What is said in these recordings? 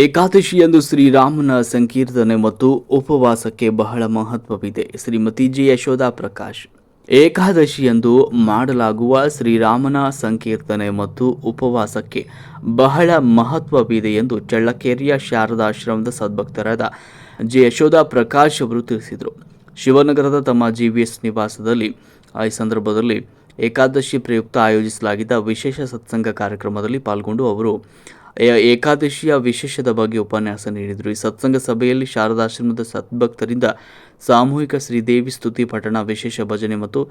ಏಕಾದಶಿಯಂದು ಶ್ರೀರಾಮನ ಸಂಕೀರ್ತನೆ ಮತ್ತು ಉಪವಾಸಕ್ಕೆ ಬಹಳ ಮಹತ್ವವಿದೆ. ಶ್ರೀಮತಿ ಜಿ ಯಶೋಧಾ ಪ್ರಕಾಶ್. ಏಕಾದಶಿಯಂದು ಮಾಡಲಾಗುವ ಶ್ರೀರಾಮನ ಸಂಕೀರ್ತನೆ ಮತ್ತು ಉಪವಾಸಕ್ಕೆ ಬಹಳ ಮಹತ್ವವಿದೆ ಎಂದು ಚಳ್ಳಕೆರೆಯ ಶಾರದಾಶ್ರಮದ ಸದ್ಭಕ್ತರಾದ ಜಿ ಯಶೋಧಾ ಪ್ರಕಾಶ್ ಅವರು ತಿಳಿಸಿದರು. ಶಿವನಗರದ ತಮ್ಮ GVS ನಿವಾಸದಲ್ಲಿ ಈ ಸಂದರ್ಭದಲ್ಲಿ ಏಕಾದಶಿ ಪ್ರಯುಕ್ತ ಆಯೋಜಿಸಲಾಗಿದ್ದ ವಿಶೇಷ ಸತ್ಸಂಗ ಕಾರ್ಯಕ್ರಮದಲ್ಲಿ ಪಾಲ್ಗೊಂಡು ಅವರು ಏಕಾದಶಿಯ ವಿಶೇಷದ ಬಗ್ಗೆ ಉಪನ್ಯಾಸ ನೀಡಿದರು. ಈ ಸತ್ಸಂಗ ಸಭೆಯಲ್ಲಿ ಶಾರದಾಶ್ರಮದ ಸದ್ಭಕ್ತರಿಂದ ಸಾಮೂಹಿಕ ಶ್ರೀದೇವಿ ಸ್ತುತಿ ಪಠಣ, ವಿಶೇಷ ಭಜನೆ ಮತ್ತು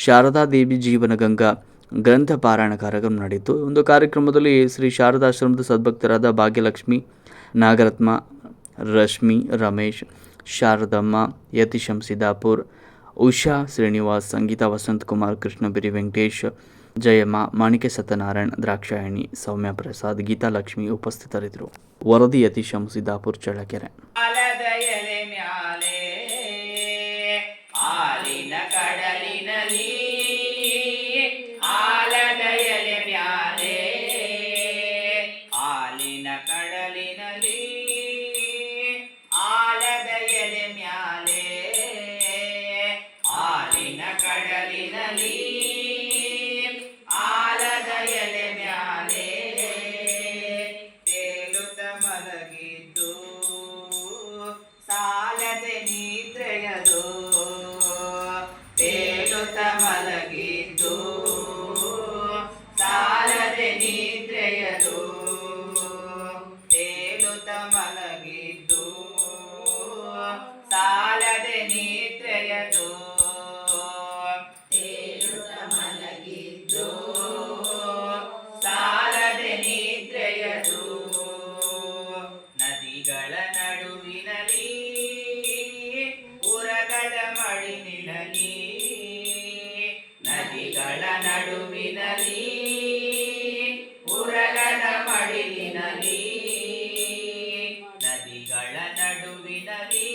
ಶಾರದಾ ದೇವಿ ಜೀವನ ಗಂಗಾ ಗ್ರಂಥ ಪಾರಾಯಣ ಕಾರ್ಯಕ್ರಮ ನಡೆಯಿತು. ಒಂದು ಕಾರ್ಯಕ್ರಮದಲ್ಲಿ ಶ್ರೀ ಶಾರದಾಶ್ರಮದ ಸದ್ಭಕ್ತರಾದ ಭಾಗ್ಯಲಕ್ಷ್ಮಿ, ನಾಗರತ್ನ, ರಶ್ಮಿ, ರಮೇಶ್, ಶಾರದಮ್ಮ, ಯತೀಶಂ ಸಿದ್ದಾಪುರ್, ಉಷಾ ಶ್ರೀನಿವಾಸ್, ಸಂಗೀತಾ ವಸಂತಕುಮಾರ್, ಕೃಷ್ಣಬಿರಿ ವೆಂಕಟೇಶ್, ಜಯಮ್ಮ, ಮಾಣಿಕ್ಯ ಸತ್ಯನಾರಾಯಣ್, ದ್ರಾಕ್ಷಾಯಣಿ, ಸೌಮ್ಯ ಪ್ರಸಾದ್, ಗೀತಾ ಲಕ್ಷ್ಮಿ ಉಪಸ್ಥಿತರಿದ್ದರು. ವರದಿ ಯತೀಶಂ ಸಿದ್ದಾಪುರ್, ಚಳ್ಳಕೆರೆ. ಮಲಗಿದ್ದು ಸಾಲದೆ ನಿದ್ರೆಯದು, ತೇಲುತ ಮಲಗಿದ್ದು ಸಾಲದೆ ನಿದ್ರೆಯದು, ತೇಲುತ ಮಲಗಿದ್ದು ಸಾಲದೆ ನಿದ್ರೆಯದು. ನದಿಗಳ ನಡುವಿನಲ್ಲಿ ಉರಗದ ಮಡಿಲಿನಲ್ಲಿ, ನದಿಗಳ ನಡುವಿನಲ್ಲಿ ಉರಗದ ಮಡಿಲಿನಲ್ಲಿ, ನದಿಗಳ ನಡುವಿನಲ್ಲಿ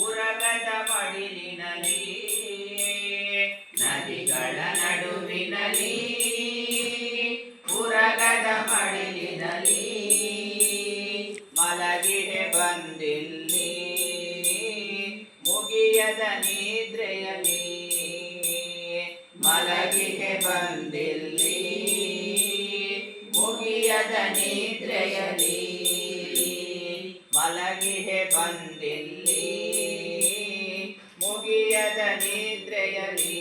ಉರಗದ ಮಡಿಲಿನಲ್ಲಿ, ನದಿಗಳ ನಡುವಿನಲ್ಲಿ ಉರಗದ ಮಡಿಲಿನಲ್ಲಿ ಮಲಗಿಡೆ ಬಂದಿಲ್ಲಿ ಮುಗಿಯದ ನಿದ್ರೆಯಲ್ಲಿ, ಮಲಗಿಗೆ ಬಂದಿಲ್ಲಿ ಮುಗಿಯದ ನಿದ್ರೆಯಲ್ಲಿ, ಮಲಗಿಗೆ ಬಂದಿಲ್ಲಿ ಮುಗಿಯದ ನಿದ್ರೆಯಲ್ಲಿ,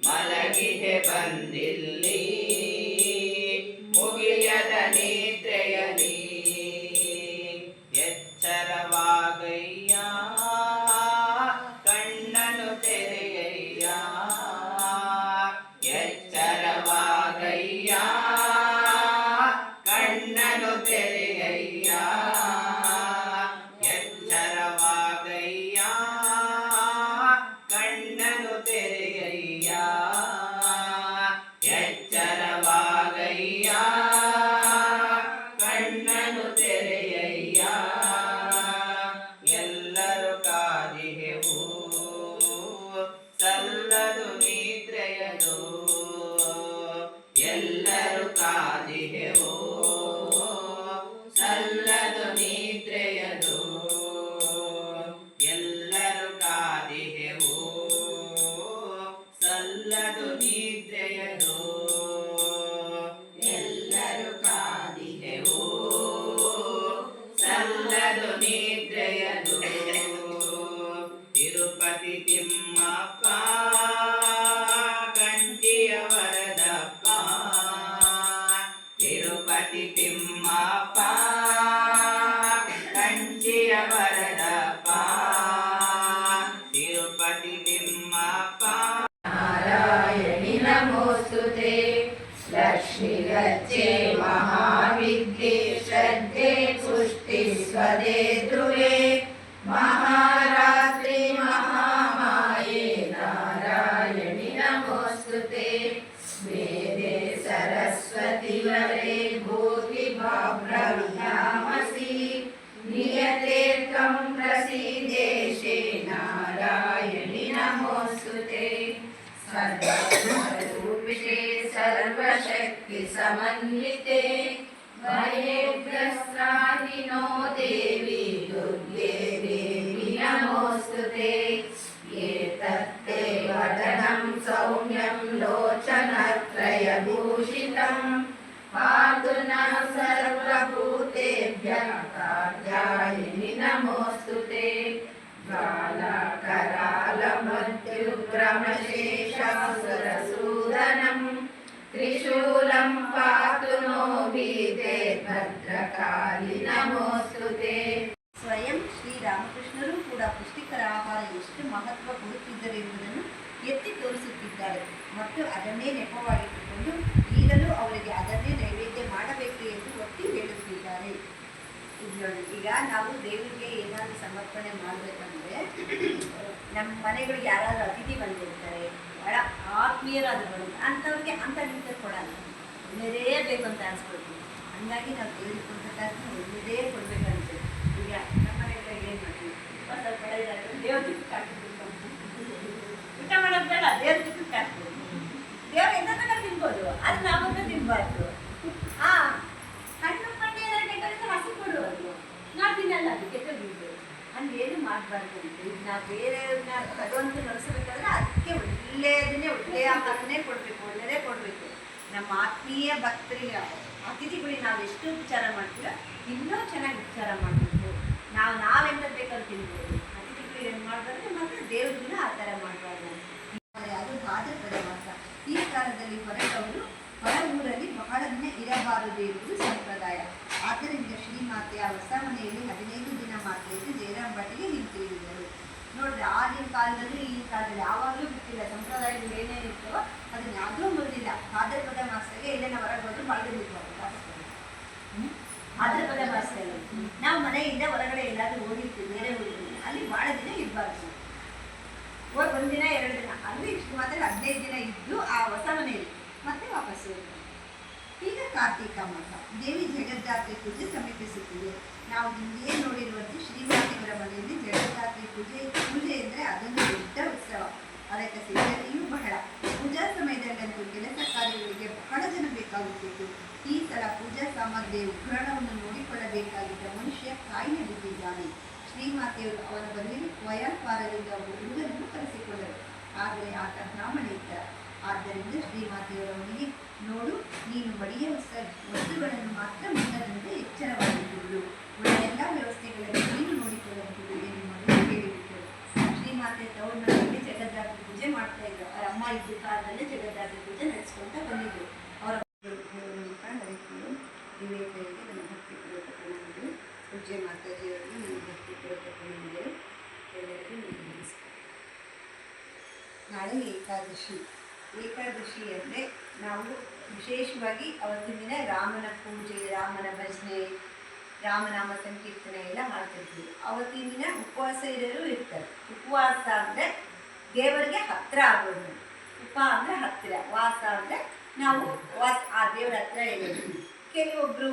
ಮಲಗಿಗೆ ಬಂದಿಲ್ಲಿ ಮುಗಿಯದ ನಿದ್ರೆಯಲ್ಲಿ. ಎಚ್ಚರವಾಗಯ್ಯ ಕಣ್ಣನು ತೆರೆಯಯ್ಯ, ಎಚ್ಚರವಾಗಯ್ಯ ಕಣ್ಣನು ತೆರೆಯಯ್ಯ, ಎಚ್ಚರವಾಗಯ್ಯ ಕಣ್ಣನು ತೆರೆಯಯ್ಯ, ಎಚ್ಚರವಾಗಯ್ಯ ಕಣ್ಣನು ತೆರೆಯಯ್ಯ. ಎಲ್ಲರೂ ಕಾದಿಹೆವು ಸಲ್ಲದು ನಿದ್ರೆಯದು, ಎಲ್ಲರೂ ಕಾದಿಹೆವು ಸಲ್ಲದು ನಿದ್ರೆಯದು, ಎಲ್ಲರೂ ಕಾದಿಹೆವು ಸಲ್ಲದು ನಿದ್ರೆಯದು, ಎಲ್ಲರೂ ಕಾದಿಹೆವು ಸಲ್ಲದು ನಿದ್ರೆಯದು. ತಿರುಪತಿ ತಿಮ್ಮಪ್ಪ ಕಂಚಿಯ ವರದಪ್ಪ, ತಿರುಪತಿ ತಿಮ್ಮಪ್ಪ ಕಂಚಿಯ ವರದಪ್ಪ, ತಿರುಪತಿ ತಿಮ್ಮಪ್ಪ. ನಾರಾಯಣಿ ನಮೋಸ್ತುತೆ, ಲಕ್ಷ್ಮೀ ಗಚ್ಚೆ ಮಹಾವಿದ್ಯೆ, ಶ್ರದ್ಧೆ ಪುಷ್ಟಿ ಸ್ವದೇ ಧ್ರುವೆ, ಮಹಾರಾತ್ರಿ ಮಹಾಮಾಯೆ ನಾರಾಯಣಿ ನಮೋಸ್ತುತೆ. ವೇದೆ ಸರಸ್ವತಿ ವರೆ ಭೂತಿ ಭಾವ್ರವ್ಯಾಮಸಿ, ನಿಯತೆ ತ್ವಂ ಪ್ರಸೀದೇಶೆ ನಾರಾಯಣಿ ನಮೋಸ್ತುತೆ. ಸರ್ವರೂಪಿಷೆ ಸರ್ವಶಕ್ತಿ ಸಮನ್ವಿತೆ, भयेभ्यस्त्राहि नो देवी दुर्गे देवी नमोऽस्तुते एतत्ते वदनं सौम्यं लोचनत्रयभूषितं पातु नः सर्वभूतेभ्यः कात्यायिनि नमोऽस्तुते ज्वालाकरालमद्युग्रमशेषासुरसूदनं त्रिशूलं पातु नो भीते भद्रकाली नमोऽस्तुते ಸ್ವಯಂ ಶ್ರೀರಾಮಕೃಷ್ಣರು ಕೂಡ ಪುಷ್ಟಿಕರ ಆಹಾರ ಎಷ್ಟು ಮಹತ್ವ ಕೊಡುತ್ತಿದ್ದರು ಎಂಬುದನ್ನು ಎತ್ತಿ ತೋರಿಸುತ್ತಿದ್ದಾರೆ ಮತ್ತು ಅದನ್ನೇ ನೆಪವಾಗಿಟ್ಟುಕೊಂಡು ಈಗಲೂ ಅವರಿಗೆ ಅದನ್ನೇ ನೈವೇದ್ಯ ಮಾಡಬೇಕು ಎಂದು ಒತ್ತಿ ಹೇಳುತ್ತಿದ್ದಾರೆ. ಇದು ನೋಡಿ, ಈಗ ನಾವು ದೇವರಿಗೆ ಏನಾದರೂ ಸಮರ್ಪಣೆ ಮಾಡಬೇಕಂದ್ರೆ ನಮ್ಮ ಮನೆಗಳಿಗೆ ಯಾರಾದರೂ ಅತಿಥಿ ಬಂದಿರ್ತಾರೆ, ಬಹಳ ಆತ್ಮೀಯರಾದವರು ಅಂಥವ್ರಿಗೆ ಅಂಥ ನಿಂತ ಕೊಡಲ್ಲ, ಒಳ್ಳೆಯದೇ ಬೇಕು ಅಂತ ಅನ್ಸ್ಕೊಳ್ತೀವಿ. ಹಂಗಾಗಿ ನಾವು ದೇವರಿಗೆ ಕೊಡಬೇಕಾದ್ರೆ ಒಳ್ಳೆಯದೇ ಕೊಡಬೇಕಂತೆ. ಈಗ ನಮ್ಮ ಮನೆಗಳಿಗೆ ಏನು ಮಾಡ್ತೀವಿ, ಸ್ವಲ್ಪ ಬೆಳೆದಾದ್ರೆ ದೇವ್ರ ದಿಕ್ಕಕ್ಕೆ ಹಾಕಿಬಿಟ್ಟು ಊಟ ಮಾಡೋದು ಬೇಡ, ದೇವ್ರ ದಿಕ್ಕಕ್ಕೆ ಹಾಕ್ಬೋದು. ದೇವ್ರು ಎಂತ ತಿನ್ಬೋದು, ಅದು ನಾವಂತ ತಿನ್ಬಾರ್ದು. ಹಣ್ಣು ಡೆಕೋರೇಷನ್ ಹಸಿ ಕೊಡುವುದು ನಾವು ತಿನ್ನಲ್ಲ, ಅದಕ್ಕೆ ತೆಗೆದು ಹಂಗೇನು ಮಾಡಬಾರ್ದು ಅಂತ. ಈಗ ನಾವು ಬೇರೆಯವ್ರನ್ನ ತಗೊಂಡು ನಡೆಸಬೇಕಾದ್ರೆ ಅದಕ್ಕೆ ಒಳ್ಳೆಯದನ್ನೇ ಒಳ್ಳೆಯ ಆಹಾರನೇ ಕೊಡಬೇಕು, ಒಳ್ಳೆಯದೇ ಕೊಡಬೇಕು. ನಮ್ಮ ಆತ್ಮೀಯ ಭಕ್ತರಿಗೆ ಅತಿಥಿಗಳಿಗೆ ನಾವು ಎಷ್ಟು ಉಪಚಾರ ಮಾಡ್ತೀವೋ ಇನ್ನೂ ಚೆನ್ನಾಗಿ ಉಪಚಾರ ಮಾಡಬೇಕು. ನಾವೆಂತ ಬೇಕಾದ್ರೂ ತಿನ್ಬೋದು, ಅತಿಥಿಗಳಿಗೆ ಏನು ಮಾಡಬಾರ್ದು, ಮತ್ತು ದೇವ್ರಿಗೂ ಆ ಥರ ಮಾಡಬಾರ್ದು. ಅದು ಭಾದ್ರಪದ ಮಾಸ. ಈ ಕಾಲದಲ್ಲಿ ಹೊರಟವರು ಹೊರ ಊರಲ್ಲಿ ಬಹಳನ್ನೇ ಇರಬಾರದು ಎಂಬುದು ಸಂಪ್ರದಾಯ. ಆದ್ದರಿಂದ ಶ್ರೀಮಾತೆಯ ಹೊಸ ಮನೆಯಲ್ಲಿ 15 ದಿನ ಮಾತೆಯಲ್ಲಿ ಜಯರಾಮ್ ಭಟ್ಟಿಗೆ ಹಿಂತಿರುಗಿದರು. ನೋಡಿದ್ರೆ ಆಗಿನ ಕಾಲದಲ್ಲಿ ಈ ಕಾಲದಲ್ಲಿ ಯಾವಾಗಲೂ ಬಿಟ್ಟಿಲ್ಲ. ಸಂಪ್ರದಾಯಗಳು ಏನೇನಿರ್ತವೋ ಅದನ್ನ ಯಾವುದೂ ಬರಲಿಲ್ಲ. ಭಾದ್ರಪದ ಮಾಸಕ್ಕೆ ಎಲ್ಲೇನ ಹೊರಗೆ ಹೋದ್ರು ಬಳಗಬೇಕು ಭಾದ್ರಪದ ಮಾಸದಲ್ಲಿ ನಾವು ಮನೆಯಿಂದ ಹೊರಗಡೆ ಎಲ್ಲಾದ್ರೂ ಹೋಗಿರ್ತೀವಿ, ಬೇರೆ ಊರಿಗೆ, ಅಲ್ಲಿ ಭಾಳ ದಿನ ಇರಬಾರ್ದು. ಒಂದು ದಿನ 2 ದಿನ ಅಲ್ಲಿ ಇಷ್ಟು ಮಾತ್ರ 15 ದಿನ ಇದ್ದು ಆ ಹೊಸ ಮನೆಯಲ್ಲಿ ಮತ್ತೆ ವಾಪಸ್ ಹೋಗ್ತಾರೆ. ಈಗ ಕಾರ್ತಿಕ ಮಾಸ, ದೇವಿ ಜಗದ್ದಾತ್ರಿ ಪೂಜೆ ಸಮೀಪಿಸುತ್ತಿದೆ. ನಾವು ಹಿಂದೆ ನೋಡಿರುವಂತೆ ಶ್ರೀಮಾತೆಯವರ ಮನೆಯಲ್ಲಿ ಜಗದ್ದಾತ್ರಿ ಪೂಜೆ ಎಂದರೆ ಅದೊಂದು ದೊಡ್ಡ ಉತ್ಸವ. ಅದಕ್ಕೆ ಸಿದ್ಧತೆಯೂ ಬಹಳ. ಪೂಜಾ ಸಮಯದಲ್ಲಂತೂ ಕೆಲಸ ಕಾರ್ಯಗಳಿಗೆ ಬಹಳ ಜನ ಬೇಕಾಗುತ್ತಿತ್ತು. ಈ ಸಲ ಪೂಜಾ ಸಾಮಗ್ರಿಯ ಉಗ್ರಾಣವನ್ನು ನೋಡಿಕೊಳ್ಳಬೇಕಾಗಿದ್ದ ಮನುಷ್ಯ ಕಾಯಿಲೆ ಬಿದ್ದಿದ್ದಾನೆ. ಶ್ರೀಮಾತೆಯವರು ಅವನ ಬದಲಿಗೆ ವಯಸ್ಪಾರರಿಂದ ಒಬ್ಬ ಹುಡುಗನನ್ನು ಕರೆಸಿಕೊಂಡರು. ಆದರೆ ಆತ ಬ್ರಾಹ್ಮಣ ಇದ್ದ. ಆದ್ದರಿಂದ ಶ್ರೀಮಾತೆಯವರವನಿಗೆ, ನೋಡು, ನೀನು ಬಡಿಯ ವಸ್ತುಗಳನ್ನು ಮಾತ್ರ ಮುಂದರಂತೆ ಎಚ್ಚರವಾಗಿದ್ದುಳು, ಉಳಿದೆಲ್ಲ ವ್ಯವಸ್ಥೆಗಳನ್ನು ನೀನು ನೋಡಿಕೊಳ್ಳಬಹುದು ಎಂದು ಮಗಳು ಹೇಳಿಬಿಟ್ಟರು. ಶ್ರೀಮಾತೆ ತವರು ಮನೆಯಲ್ಲಿ ಜಗದ್ದಾತ್ರಿ ಪೂಜೆ ಮಾಡ್ತಾ ಇದ್ರು. ಅವರ ಅಮ್ಮ ಇದ್ದ ಕಾಲದಲ್ಲಿ ಜಗದ್ದಾತ್ರಿ ಪೂಜೆ ನಡೆಸ್ಕೊಂತ ಬಂದಿದ್ರು. ಅವರ ಹರಿಕೊಂಡು ವಿವೇಕರಿಗೆ ನನ್ನ ಭಕ್ತಿಪೂರ್ವಕ ಪ್ರಣಾಮಗಳು. ಪೂಜೆ ಮಾತಾಜಿಯವರಿಗೆ ನನ್ನ ಭಕ್ತಿಪೂರ್ವಕ ಪ್ರಣಾಮಗಳು. ಎಲ್ಲರಿಗೂ ನಮಸ್ಕಾರ. ನಾಳೆ ಏಕಾದಶಿ. ಏಕಾದಶಿ ಅಂದರೆ ನಾವು ವಿಶೇಷವಾಗಿ ಅವತ್ತಿನ ದಿನ ರಾಮನ ಪೂಜೆ, ರಾಮನ ಭಜನೆ, ರಾಮನಾಮ ಸಂಕೀರ್ತನೆ ಎಲ್ಲ ಮಾಡ್ತಿರ್ತೀವಿ. ಅವತ್ತಿನ ದಿನ ಉಪವಾಸ ಇರೋರು ಇರ್ತಾರೆ. ಉಪವಾಸ ಅಂದರೆ ದೇವರಿಗೆ ಹತ್ತಿರ ಆಗೋದು. ಉಪ ಅಂದರೆ ಹತ್ತಿರ, ವಾಸ ಅಂದರೆ ನಾವು ಆ ದೇವರ ಹತ್ರ ಇರೋದು. ಕೆಲವೊಬ್ಬರು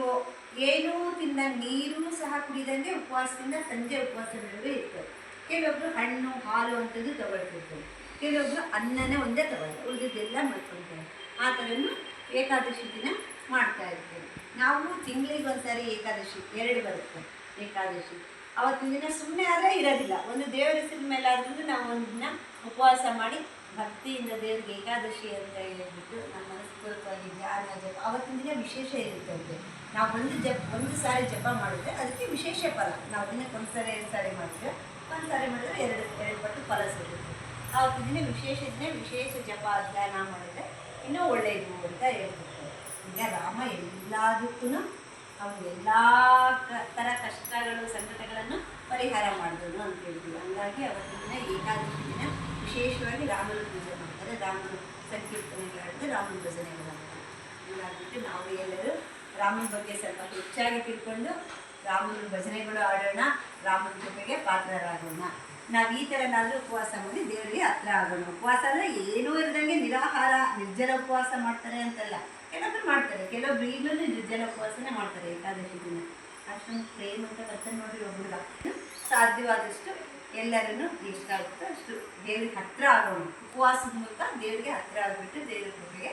ಏನೂ ತಿಂದ ನೀರು ಸಹ ಕುಡಿದಂಗೆ ಉಪವಾಸದಿಂದ ಸಂಜೆ ಉಪವಾಸ ಬಿಡೋರು ಇರ್ತಾರೆ. ಕೆಲವೊಬ್ಬರು ಹಣ್ಣು ಹಾಲು ಅಂಥದ್ದು ತಗೊಳ್ತಿರ್ತಾರೆ. ಕೆಲವೊಬ್ಬರು ಅನ್ನನೇ ಒಂದೇ ತಗೊಳ್ತಾರೆ, ಉಳಿದಿದ್ದೆಲ್ಲ ಮಾಡ್ಕೊಳ್ತಾರೆ. ಆ ಥರನೂ ಏಕಾದಶಿ ದಿನ ಮಾಡ್ತಾ ಇರ್ತೀವಿ. ನಾವು ತಿಂಗಳಿಗೊಂದ್ಸರಿ ಏಕಾದಶಿ 2 ಬರುತ್ತೆ ಏಕಾದಶಿ. ಅವತ್ತಿನ ದಿನ ಸುಮ್ಮನೆ ಆದರೆ ಇರೋದಿಲ್ಲ. ಒಂದು ದೇವರ ಹೆಸರಿನ ಮೇಲೆ ಆದ್ರೂ ನಾವು ಒಂದು ದಿನ ಉಪವಾಸ ಮಾಡಿ ಭಕ್ತಿಯಿಂದ ದೇವರಿಗೆ ಏಕಾದಶಿ ಅಂತ ಹೇಳ್ಬಿಟ್ಟು ನಮ್ಮ ಮನಸ್ಪೂರ್ವಕವಾಗಿ ಧ್ಯಾನ ಜಪ ಅವತ್ತಿನ ದಿನ ವಿಶೇಷ ಇರುತ್ತೆ. ನಾವು ಒಂದು ಸಾರಿ ಜಪ ಮಾಡಿದ್ರೆ ಅದಕ್ಕೆ ವಿಶೇಷ ಫಲ. ನಾವು ದಿನಕ್ಕೆ 1 ಸಾರಿ 2 ಸಾರಿ ಮಾಡಿದ್ರೆ 1 ಸಾರಿ ಮಾಡಿದ್ರೆ 2 ಪಟ್ಟು ಫಲ ಸಿಗುತ್ತೆ. ಆವತ್ತಿನ ದಿನ ವಿಶೇಷ ಜಪ ಧ್ಯಾನ ಮಾಡಿದ್ರೆ ಇನ್ನೂ ಒಳ್ಳೆಯದು ಅಂತ ಹೇಳ್ತಿರ್ತಾರೆ. ಈಗ ರಾಮ ಎಲ್ಲದಕ್ಕೂ ಅವನು ಎಲ್ಲ ಥರ ಕಷ್ಟಗಳು ಸಂಕಟಗಳನ್ನು ಪರಿಹಾರ ಮಾಡಿದನು ಅಂತ ಹೇಳ್ತೀವಿ. ಹಂಗಾಗಿ ಅವತ್ತಿನ ದಿನ ಏಕಾದಶಿ ದಿನ ವಿಶೇಷವಾಗಿ ರಾಮನ ಪೂಜೆ ಮಾಡ್ತಾರೆ, ರಾಮನ ಸಂಕೀರ್ತನೆಗಳಾಡ್ತಾರೆ, ರಾಮನ ಭಜನೆಗಳಾಡ್ತಾರೆ. ಹೀಗಾಗ್ಬಿಟ್ಟು ನಾವು ಎಲ್ಲರೂ ರಾಮನ ಬಗ್ಗೆ ಸ್ವಲ್ಪ ಹೆಚ್ಚಾಗಿ ತಿಳ್ಕೊಂಡು ರಾಮನ ಭಜನೆಗಳು ಆಡೋಣ, ರಾಮನ ಜೊತೆಗೆ ಪಾತ್ರರಾಗೋಣ. ನಾವು ಈ ಥರನಾದರೂ ಉಪವಾಸ ಮಾಡಿ ದೇವರಿಗೆ ಹತ್ರ ಆಗೋಣ. ಉಪವಾಸ ಅಂದರೆ ಏನೂ ಇರದಂಗೆ ನಿರಾಹಾರ ನಿರ್ಜಲ ಉಪವಾಸ ಮಾಡ್ತಾರೆ ಅಂತಲ್ಲ, ಕೆಲವೊಬ್ರು ಮಾಡ್ತಾರೆ. ಕೆಲವೊಬ್ರು ಈಗಲೂ ನಿರ್ಜಲ ಉಪವಾಸನೇ ಮಾಡ್ತಾರೆ ಏಕಾದಶಿ ದಿನ. ಅಷ್ಟೊಂದು ಪ್ರೇಮ್ ಅಂತ ಬರ್ತಾನೆ ನೋಡ್ರಿ ಒಬ್ಬರು. ಸಾಧ್ಯವಾದಷ್ಟು ಎಲ್ಲರೂ ಎಷ್ಟಾಗುತ್ತೋ ಅಷ್ಟು ದೇವ್ರಿಗೆ ಹತ್ತಿರ ಆಗೋಣ. ಉಪವಾಸದ ಮೂಲಕ ದೇವರಿಗೆ ಹತ್ತಿರ ಆಗಿಬಿಟ್ಟು ದೇವ್ರ ಕೃಪೆಗೆ